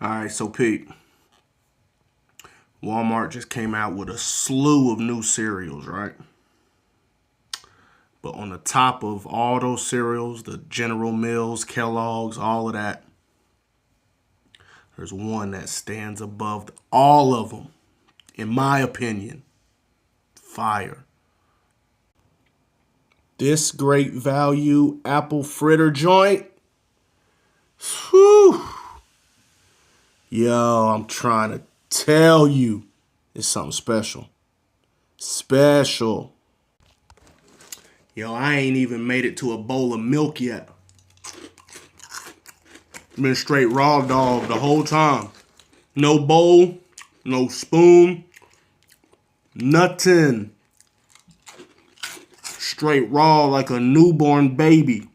All right, so Pete, Walmart just came out with a slew of new cereals, right? But on the top of all those cereals, the General Mills, Kellogg's, all of that, there's one that stands above all of them, in my opinion. Fire. This great value apple fritter joint. Whew. Yo, I'm trying to tell you, it's something special. Special. Yo, I ain't even made it to a bowl of milk yet. Been straight raw dog the whole time. No bowl, no spoon, nothing. Straight raw like a newborn baby.